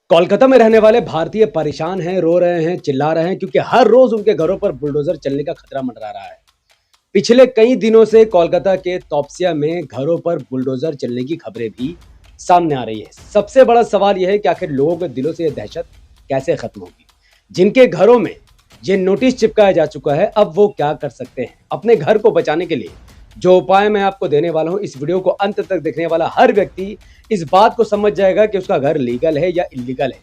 कोलकाता में रहने वाले भारतीय परेशान हैं, रो रहे हैं, चिल्ला रहे हैं क्योंकि हर रोज उनके घरों पर बुलडोजर चलने का खतरा मंडरा रहा है। पिछले कई दिनों से कोलकाता के तोपसिया में घरों पर बुलडोजर चलने की खबरें भी सामने आ रही है। सबसे बड़ा सवाल यह है कि आखिर लोगों के दिलों से यह दहशत कैसे खत्म होगी? जिनके घरों में ये नोटिस चिपकाया जा चुका है, अब वो क्या कर सकते हैं अपने घर को बचाने के लिए? जो उपाय मैं आपको देने वाला हूं, इस वीडियो को अंत तक देखने वाला हर व्यक्ति इस बात को समझ जाएगा कि उसका घर लीगल है या इलीगल है।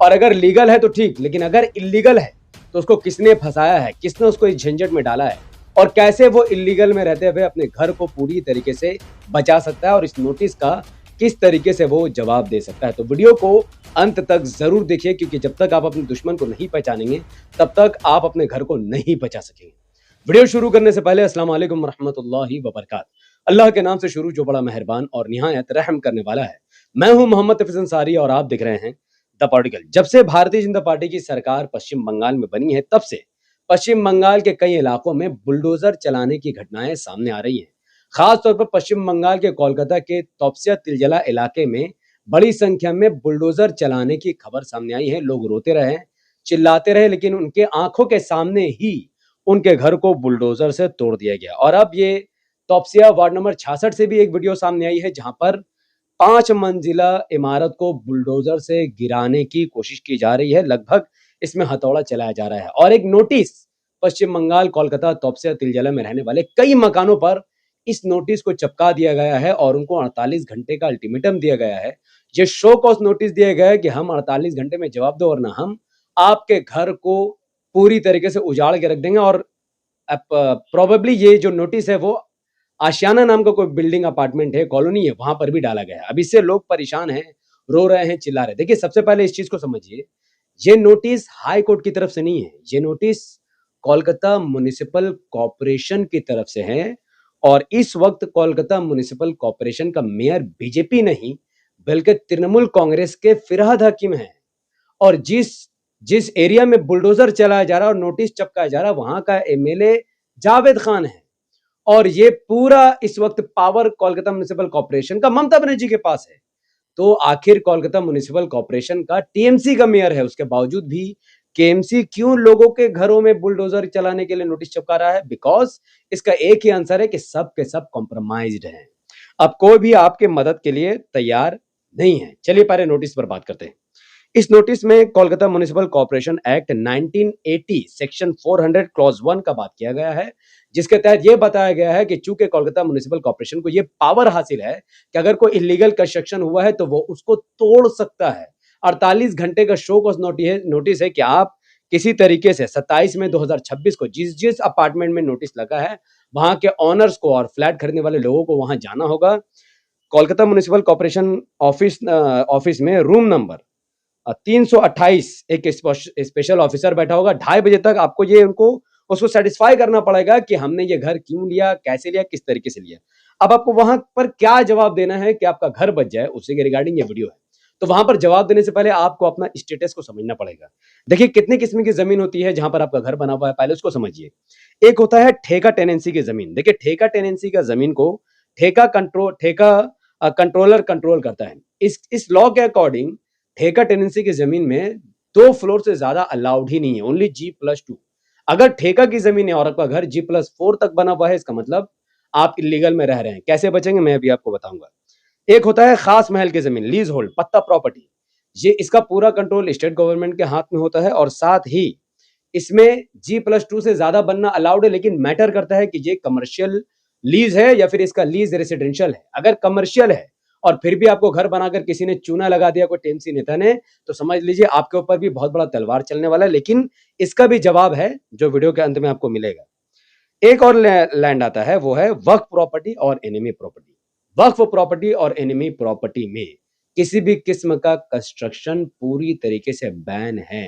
और अगर लीगल है तो ठीक, लेकिन अगर इलीगल है तो उसको किसने फंसाया है, किसने उसको इस झंझट में डाला है और कैसे वो इलीगल में रहते हुए अपने घर को पूरी तरीके से बचा सकता है और इस नोटिस का किस तरीके से वो जवाब दे सकता है। तो वीडियो को अंत तक जरूर देखिए, क्योंकि जब तक आप अपने दुश्मन को नहीं पहचानेंगे तब तक आप अपने घर को नहीं बचा सकेंगे। वीडियो शुरू करने से पहले अस्सलाम वालेकुम रहमतुल्लाहि व बरकात। अल्लाह के नाम से शुरू, जो बड़ा मेहरबान और निहायत रहम करने वाला है। मैं हूं मोहम्मद हफीज अंसारी और आप देख रहे हैं द पॉलिटिकल। जब से भारतीय जनता पार्टी की सरकार पश्चिम बंगाल में बनी है, तब से पश्चिम बंगाल के कई इलाकों में बुलडोजर चलाने की घटनाएं सामने आ रही हैं। खासतौर पर पश्चिम बंगाल के कोलकाता के तोपसिया तिलजला इलाके में बड़ी संख्या में बुलडोजर चलाने की खबर सामने आई है। लोग रोते रहे, चिल्लाते रहे, लेकिन उनके आंखों के सामने ही उनके घर को बुलडोजर से तोड़ दिया गया। और अब ये तोपसिया वार्ड नंबर 66 से भी एक वीडियो सामने आई है, जहां पर 5 मंजिला इमारत को बुलडोजर से गिराने की कोशिश की जा रही है। लगभग इसमें हथौड़ा चलाया जा रहा है और एक नोटिस पश्चिम बंगाल कोलकाता तोपसिया तिलजला में रहने वाले कई मकानों पर इस नोटिस को चिपका दिया गया है और उनको 48 घंटे का अल्टीमेटम दिया गया है। ये शो कॉज नोटिस दिया गया है कि हम 48 घंटे में जवाब दो, वरना हम आपके घर को पूरी तरीके से उजाड़ के रख देंगे। और प्रोबेबली ये जो नोटिस है वो आशियाना नाम का कोई बिल्डिंग अपार्टमेंट है, कॉलोनी है, वहां पर भी डाला गया है। अब इससे लोग परेशान हैं, रो रहे हैं, चिल्ला रहे हैं। देखिए, सबसे पहले इस चीज को समझिए, ये नोटिस हाई कोर्ट की तरफ से नहीं है, ये नोटिस कोलकाता म्युनिसिपल कॉर्पोरेशन की तरफ से है। और इस वक्त कोलकाता म्युनिसिपल कॉर्पोरेशन का मेयर बीजेपी नहीं बल्कि तृणमूल कांग्रेस के फिरहाद हकीम है। और जिस जिस एरिया में बुलडोजर चलाया जा रहा है और नोटिस चिपकाया जा रहा है, वहां का एमएलए जावेद खान है। और ये पूरा इस वक्त पावर कोलकाता म्युनिसिपल कॉर्पोरेशन का ममता बनर्जी के पास है। तो आखिर कोलकाता म्युनिसिपल कॉर्पोरेशन का टीएमसी का मेयर है, उसके बावजूद भी केएमसी क्यों लोगों के घरों में बुलडोजर चलाने के लिए नोटिस चिपका रहा है? बिकॉज इसका एक ही आंसर है कि सब के सब कॉम्प्रोमाइज्ड हैं। अब कोई भी आपके मदद के लिए तैयार नहीं है। चलिए पहले नोटिस पर बात करते हैं। इस नोटिस में Kolkata municipal corporation act 1980 section 400 clause 1 का बात किया गया है, जिसके तहत यह बताया गया है कि चूंकि कोलकाता म्युनिसिपल कॉर्पोरेशन को यह पावर हासिल है कि अगर कोई इलीगल कंस्ट्रक्शन हुआ है तो वो उसको तोड़ सकता है। 48 घंटे का शो कॉज नोटिस है कि आप किसी तरीके से 27 मई 2026 को जिस जिस अपार्टमेंट में नोटिस लगा है, वहां के ओनर्स को और फ्लैट खरीदने वाले लोगों को वहां जाना होगा। कोलकाता म्युनिसिपल कॉर्पोरेशन ऑफिस में रूम नंबर 328 एक स्पेशल ऑफिसर बैठा होगा। 2:30 बजे तक आपको ये उनको उसको सेटिस्फाई करना पड़ेगा कि हमने ये घर क्यों लिया, कैसे लिया, किस तरीके से लिया। अब आपको वहां पर क्या जवाब देना है कि आपका घर बच जाए, उसी के रिगार्डिंग ये वीडियो है। तो वहां पर जवाब देने से पहले आपको अपना स्टेटस को समझना पड़ेगा। देखिए, कितनी किस्म की जमीन होती है जहां पर आपका घर बना हुआ है, पहले उसको समझिए। एक होता है ठेका टेनेंसी की जमीन। देखिए, ठेका टेनेंसी का जमीन को ठेका कंट्रोलर कंट्रोल करता है। इस लॉ के अकॉर्डिंग ठेका टेनेंसी की जमीन में 2 फ्लोर से ज्यादा अलाउड ही नहीं है, ओनली G+2। अगर ठेका की जमीन है और आपका घर G+4 तक बना हुआ है, इसका मतलब आप इलीगल में रह रहे हैं। कैसे बचेंगे मैं अभी आपको बताऊंगा। एक होता है खास महल की जमीन, लीज होल्ड, पत्ता प्रॉपर्टी। ये इसका पूरा कंट्रोल स्टेट गवर्नमेंट के हाथ में होता है और साथ ही इसमें G+2 से ज्यादा बनना अलाउड है, लेकिन मैटर करता है कि ये कमर्शियल लीज है या फिर इसका लीज रेसिडेंशियल है। अगर कमर्शियल है और फिर भी आपको घर बनाकर किसी ने चूना लगा दिया, कोई टीएमसी नेता ने, तो समझ लीजिए आपके ऊपर भी बहुत बड़ा तलवार चलने वाला है। लेकिन इसका भी जवाब है जो वीडियो के अंत में आपको मिलेगा। एक और लैंड आता है, वो है वक्फ प्रॉपर्टी और एनिमी प्रॉपर्टी। वक्फ प्रॉपर्टी और एनिमी प्रॉपर्टी में किसी भी किस्म का कंस्ट्रक्शन पूरी तरीके से बैन है।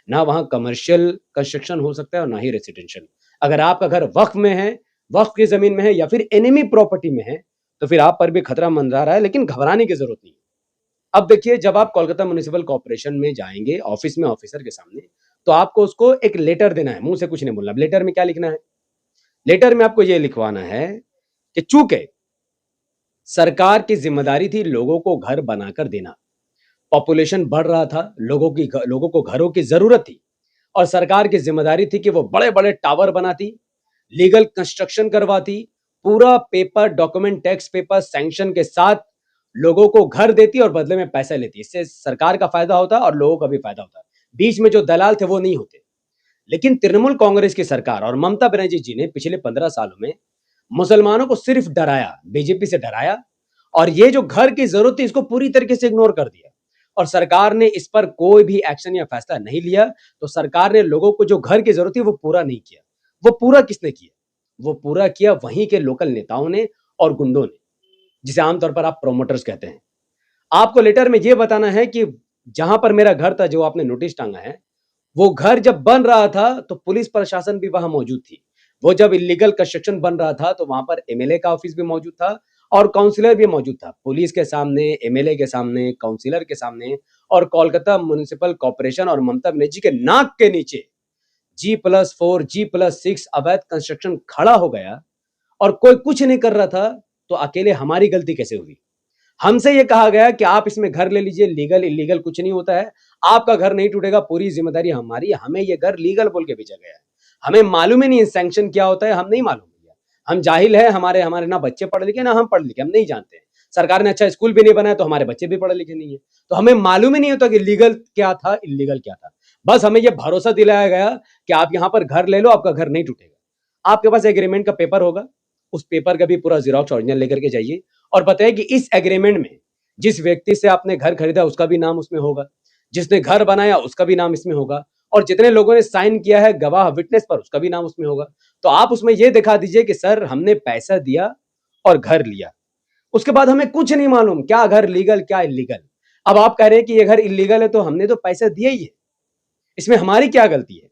ना वहां कमर्शियल कंस्ट्रक्शन हो सकता है और ना ही रेसिडेंशियल। अगर आपका घर वक्फ में है, वक्फ की जमीन में है या फिर एनिमी प्रॉपर्टी में है, तो फिर आप पर भी खतरा मंडरा रहा है, लेकिन घबराने की जरूरत नहीं। अब देखिए, जब आप कोलकाता म्युनिसिपल कॉर्पोरेशन में जाएंगे ऑफिस में ऑफिसर के सामने, तो आपको उसको एक लेटर देना है, मुंह से कुछ नहीं बोलना। लेटर में क्या लिखना है? लेटर में आपको यह लिखवाना है कि चूंकि सरकार की जिम्मेदारी थी लोगों को घर बनाकर देना, पॉपुलेशन बढ़ रहा था, लोगों को घरों की जरूरत थी और सरकार की जिम्मेदारी थी कि वो बड़े-बड़े टावर बनाती, लीगल कंस्ट्रक्शन करवाती, पूरा paper document tax paper sanction के साथ लोगों को घर देती और बदले में पैसा लेती। इससे सरकार का फायदा होता और लोगों का भी फायदा होता। बीच में जो दलाल थे वो नहीं होते। लेकिन तृणमूल कांग्रेस की सरकार और ममता बनर्जी जी ने पिछले 15 सालों में मुसलमानों को सिर्फ डराया, बीजेपी से डराया और ये जो घर की जरूरत थी इसको पूरी तरीके से इग्नोर कर दिया और सरकार ने इस पर कोई भी एक्शन या फैसला नहीं लिया। तो सरकार ने लोगों को जो घर की जरूरत थी वो पूरा नहीं किया। वो पूरा किसने किया? वो पूरा किया वहीं के लोकल नेताओं ने और गुंडों ने, जिसे आमतौर पर आप प्रोमोटर्स कहते हैं। आपको लेटर में यह बताना है कि जहां पर मेरा घर था, जो आपने नोटिस टांगा है, वो घर जब बन रहा था तो पुलिस प्रशासन भी वहां मौजूद थी। वो जब इलीगल कंस्ट्रक्शन बन रहा था तो वहां पर एमएलए का ऑफिस भी मौजूद था और काउंसलर भी मौजूद था। पुलिस के सामने, एमएलए के सामने, काउंसलर के सामने और कोलकाता म्युनिसिपल कॉर्पोरेशन और ममता बनर्जी के नाक के नीचे G+4, G+6 अवैध कंस्ट्रक्शन खड़ा हो गया और कोई कुछ नहीं कर रहा था। तो अकेले हमारी गलती कैसे हुई? हमसे ये कहा गया कि आप इसमें घर ले लीजिए, लीगल इलीगल कुछ नहीं होता है, आपका घर नहीं टूटेगा, पूरी जिम्मेदारी हमारी है। हमें ये घर लीगल बोल के बेचा गया है। हमें मालूम ही नहीं सैंक्शन क्या होता है, हम नहीं मालूम भैया। हम जाहिल है, हमारे हमारे ना बच्चे पढ़े लिखे ना हम पढ़े लिखे, हम नहीं जानते हैं। सरकार ने अच्छा स्कूल भी नहीं बनाया तो हमारे बच्चे भी पढ़े लिखे नहीं है। तो हमें मालूम ही नहीं होता कि लीगल क्या था, इलीगल क्या था। बस हमें यह भरोसा दिलाया गया कि आप यहां पर घर ले लो, आपका घर नहीं टूटेगा। आपके पास एग्रीमेंट का पेपर होगा, उस पेपर का भी पूरा जीरोक्स ओरिजिनल लेकर के जाइए और बताइए कि इस एग्रीमेंट में जिस व्यक्ति से आपने घर खरीदा उसका भी नाम उसमें होगा, जिसने घर बनाया उसका भी नाम इसमें होगा और जितने लोगों ने साइन किया है गवाह विटनेस पर उसका भी नाम उसमें होगा। तो आप उसमें यह दिखा दीजिए कि सर हमने पैसा दिया और घर लिया। उसके बाद हमें कुछ नहीं मालूम क्या घर लीगल क्या इलीगल। अब आप कह रहे हैं कि ये घर इलीगल है तो हमने तो पैसा दिया ही है, इसमें हमारी क्या गलती है?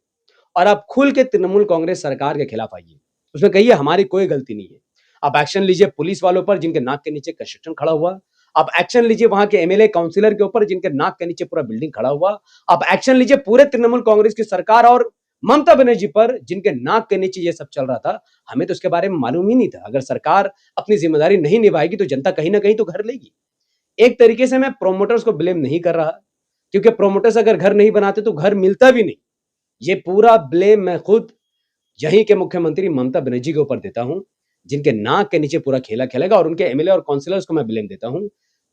और आप खुल के तृणमूल कांग्रेस सरकार के खिलाफ आइए, उसमें कहिए हमारी कोई गलती नहीं है। आप एक्शन लीजिए पुलिस वालों पर जिनके नाक के नीचे कंस्ट्रक्शन खड़ा हुआ। आप एक्शन लीजिए वहां के एमएलए काउंसलर के ऊपर जिनके नाक के नीचे पूरा बिल्डिंग खड़ा हुआ। आप एक्शन लीजिए पूरे तृणमूल कांग्रेस की सरकार और ममता बनर्जी पर जिनके नाक के नीचे ये सब चल रहा था। हमें तो इसके बारे में मालूम ही नहीं था। अगर सरकार अपनी जिम्मेदारी नहीं निभाएगी तो जनता कहीं ना कहीं तो घर लेगी। एक तरीके से मैं प्रोमोटर्स को ब्लेम नहीं कर रहा, क्योंकि प्रोमोटर्स अगर घर नहीं बनाते तो घर मिलता भी नहीं। ये पूरा ब्लेम मैं खुद यहीं के मुख्यमंत्री ममता बनर्जी के ऊपर देता हूं, जिनके नाक के नीचे पूरा खेला खेलेगा। और उनके एमएलए और काउंसलर्स को मैं ब्लेम देता हूं,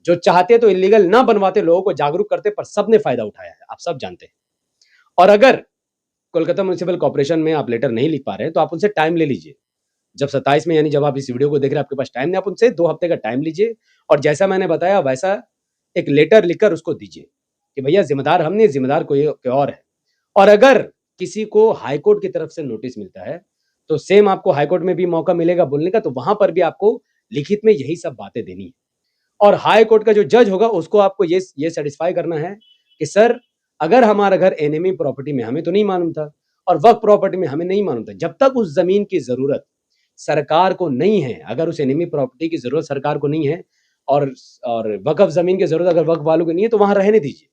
जो चाहते तो इलीगल ना बनवाते, लोगों को जागरूक करते, पर सबने फायदा उठाया है, आप सब जानते हैं। और अगर कोलकाता म्युनिसिपल कॉर्पोरेशन में आप लेटर नहीं लिख पा रहे हैं तो आप उनसे टाइम ले लीजिए। जब 27 में, यानी जब आप इस वीडियो को देख रहे हैं, आपके पास टाइम नहीं, आप उनसे 2 हफ्ते का टाइम लीजिए और जैसा मैंने बताया वैसा एक लेटर लिखकर उसको दीजिए कि भैया जिम्मेदार हम नहीं, जिम्मेदार कोई और है। और अगर किसी को हाईकोर्ट की तरफ से नोटिस मिलता है तो सेम आपको हाईकोर्ट में भी मौका मिलेगा बोलने का, तो वहां पर भी आपको लिखित में यही सब बातें देनी है। और हाई कोर्ट का जो जज होगा उसको आपको ये सेटिस्फाई करना है कि सर अगर हमारा घर एनिमी प्रॉपर्टी में, हमें तो नहीं मालूम था, और वक्फ प्रॉपर्टी में हमें नहीं मालूम था, जब तक उस जमीन की जरूरत सरकार को नहीं है, अगर उस एनिमी प्रॉपर्टी की जरूरत सरकार को नहीं है और वक्फ जमीन की जरूरत अगर वक्फ वालों को नहीं है तो वहां रहने दीजिए।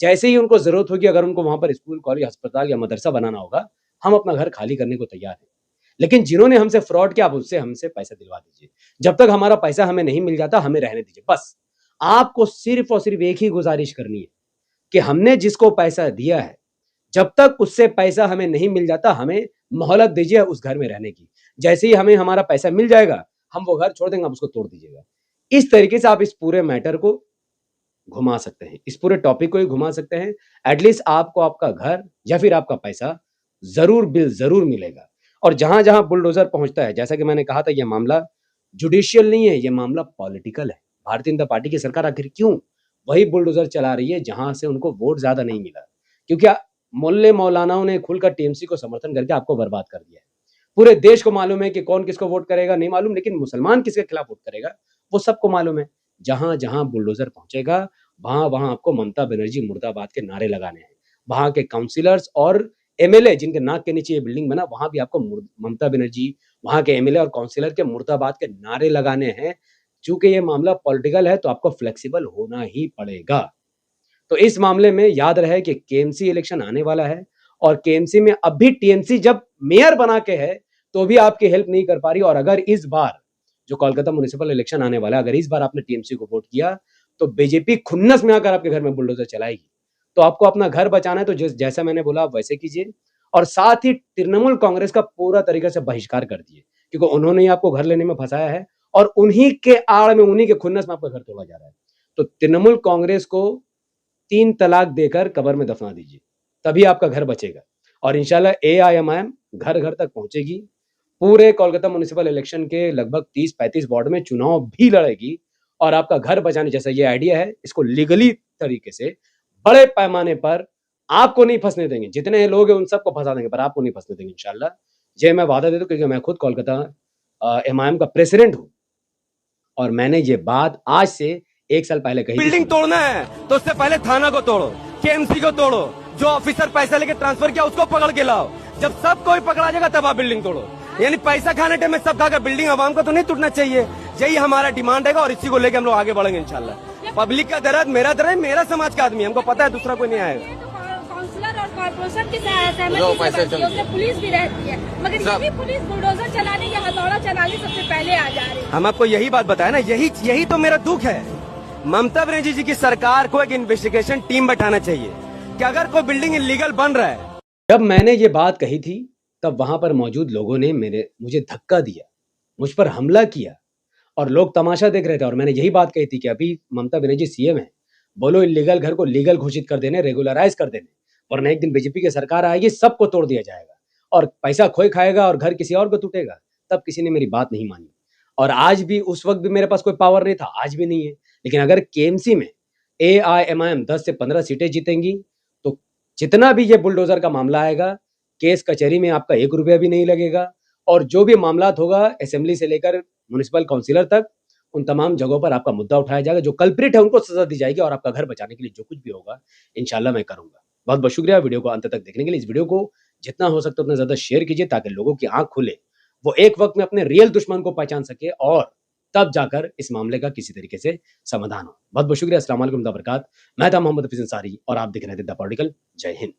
जैसे ही उनको जरूरत होगी, अगर उनको वहां पर स्कूल, कॉलेज, अस्पताल या मदरसा बनाना होगा, हम अपना घर खाली करने को तैयार हैं। लेकिन जिन्होंने हमसे फ्रॉड किया, आप उससे हमसे पैसा दिलवा दीजिए। जब तक हमारा पैसा हमें नहीं मिल जाता, हमें रहने दीजिए। बस आपको सिर्फ और सिर्फ एक ही गुजारिश करनी है कि हमने जिसको पैसा दिया है, जब तक उससे पैसा हमें नहीं मिल जाता, हमें मोहलत दीजिए उस घर में रहने की। जैसे ही हमें हमारा पैसा मिल जाएगा, हम वो घर छोड़ देंगे, आप उसको तोड़ दीजिएगा। इस तरीके से आप इस पूरे मैटर को घुमा सकते हैं, इस पूरे टॉपिक को ही घुमा सकते हैं। एटलीस्ट आपको आपका घर या फिर आपका पैसा जरूर मिलेगा। और जहां जहां बुलडोजर पहुंचता है, जैसा कि मैंने कहा था, यह मामला जुडिशियल नहीं है, यह मामला पॉलिटिकल है। भारतीय जनता पार्टी की सरकार आखिर क्यों वही बुलडोजर चला रही है जहां से उनको वोट ज्यादा नहीं मिला? क्योंकि मोल्ले मौलानाओं ने खुलकर टीएमसी को समर्थन करके आपको बर्बाद कर दिया है। पूरे देश को मालूम है कि कौन किसको वोट करेगा, नहीं मालूम, लेकिन मुसलमान किसके खिलाफ वोट करेगा वो सबको मालूम है। जहां जहां बुलडोजर पहुंचेगा, वहां वहां आपको ममता बनर्जी मुर्दाबाद के नारे लगाने हैं। वहां के काउंसिलर्स और एमएलए जिनके नाक के नीचे ये बिल्डिंग बना, वहां भी आपको ममता बनर्जी, वहां के एमएलए और काउंसिलर के मुर्दाबाद के नारे लगाने हैं। चूंकि ये मामला पॉलिटिकल है तो आपको फ्लेक्सिबल होना ही पड़ेगा। तो इस मामले में याद रहे कि केएमसी इलेक्शन आने वाला है और केएमसी में अब भी टीएमसी जब मेयर बना के है तो भी आपकी हेल्प नहीं कर पा रही। और अगर इस बार जो कोलकाता म्युनिसिपल इलेक्शन आने वाला है, अगर इस बार आपने टीएमसी को वोट किया तो बीजेपी खुन्नस में आकर आपके घर में बुलडोजर चलाएगी। तो आपको अपना घर बचाना है तो जैसा मैंने बोला आप वैसे कीजिए, और साथ ही तृणमूल कांग्रेस का पूरा तरीके से बहिष्कार कर दिए, क्योंकि उन्होंने ही आपको घर लेने में फंसाया है और उन्हीं के आड़ में, उन्हीं के खुन्नस में आपका घर तोड़ा जा रहा है। तो तृणमूल कांग्रेस को 3 तलाक देकर कब्र में दफना दीजिए, तभी आपका घर बचेगा। और इंशाल्लाह एआईएमआईएम घर-घर तक पहुंचेगी। पूरे कोलकाता म्युनिसिपल इलेक्शन के लगभग 30-35 वार्ड में चुनाव भी लड़ेगी और आपका घर बचाने जैसा ये आइडिया है, इसको लीगली तरीके से बड़े पैमाने पर आपको नहीं फंसने देंगे। जितने लोग हैं उन सबको फंसा देंगे, पर आपको नहीं फंसने देंगे इंशाल्लाह। ये मैं वादा देता हूँ, क्योंकि मैं खुद कोलकाता एमआईएम का प्रेसिडेंट हूँ और मैंने ये बात आज से 1 साल पहले कही थी। बिल्डिंग तोड़ना है तो उससे पहले थाना को तोड़ो, केएमसी को तोड़ो, जो ऑफिसर पैसा लेके ट्रांसफर किया उसको पकड़ के लाओ। जब सब कोई पकड़ा जाएगा तब आप बिल्डिंग तोड़ो। यानी पैसा खाने टाइम में सब खाकर बिल्डिंग आवाम का तो नहीं टूटना चाहिए। यही हमारा डिमांड है और इसी को लेकर हम लोग आगे बढ़ेंगे इंशाल्लाह। पब्लिक का दर्द मेरा दर्द है, मेरा समाज का आदमी, हमको पता है दूसरा कोई नहीं आएगा। काउंसलर और कॉर्पोरेशन की सहमति से बनती है, उससे पुलिस भी रहती है, मगर ये भी पुलिस बुलडोजर चलाने या हथौड़ा चलाने सबसे पहले आ जा रही है। हम आपको यही बात बताया ना, यही तो मेरा दुख है। ममता बनर्जी जी की सरकार को एक इन्वेस्टिगेशन टीम बैठाना चाहिए कि अगर कोई बिल्डिंग इलीगल बन रहा है। जब मैंने ये बात कही थी तब वहां पर मौजूद लोगों ने मुझे धक्का दिया, मुझ पर हमला किया और लोग तमाशा देख रहे थे। और मैंने यही बात कही थी कि अभी ममता बनर्जी सीएम है, बोलो इलीगल घर को लीगल घोषित कर देने, रेगुलराइज कर देने, वरना एक दिन बीजेपी की सरकार आएगी, सबको तोड़ दिया जाएगा और पैसा कोई खाएगा और घर किसी और को टूटेगा। तब किसी ने मेरी बात नहीं मानी और आज भी, उस वक्त भी मेरे पास कोई पावर नहीं था, आज भी नहीं है। लेकिन अगर केएमसी में एआईएमआईएम 10 से 15 सीटें जीतेंगी तो जितना भी ये बुलडोजर का मामला आएगा, केस कचहरी में आपका 1 रुपया भी नहीं लगेगा और जो भी मामलात होगा असेंबली से लेकर म्युनिसिपल काउंसिलर तक, उन तमाम जगहों पर आपका मुद्दा उठाया जाएगा। जो कल्प्रिट है उनको सजा दी जाएगी और आपका घर बचाने के लिए जो कुछ भी होगा इंशाल्लाह मैं करूंगा। बहुत बहुत शुक्रिया वीडियो को अंत तक देखने के लिए। इस वीडियो को जितना हो सकता है उतना ज्यादा शेयर कीजिए ताकि लोगों की आंख खुले, वो एक वक्त में अपने रियल दुश्मन को पहचान सके और तब जाकर इस मामले का किसी तरीके से समाधान हो। बहुत बहुत शुक्रिया। अस्सलाम वालेकुम, मैं था मोहम्मद हफीज अंसारी और आप देख रहे थे द पॉलिटिकल। जय हिंद।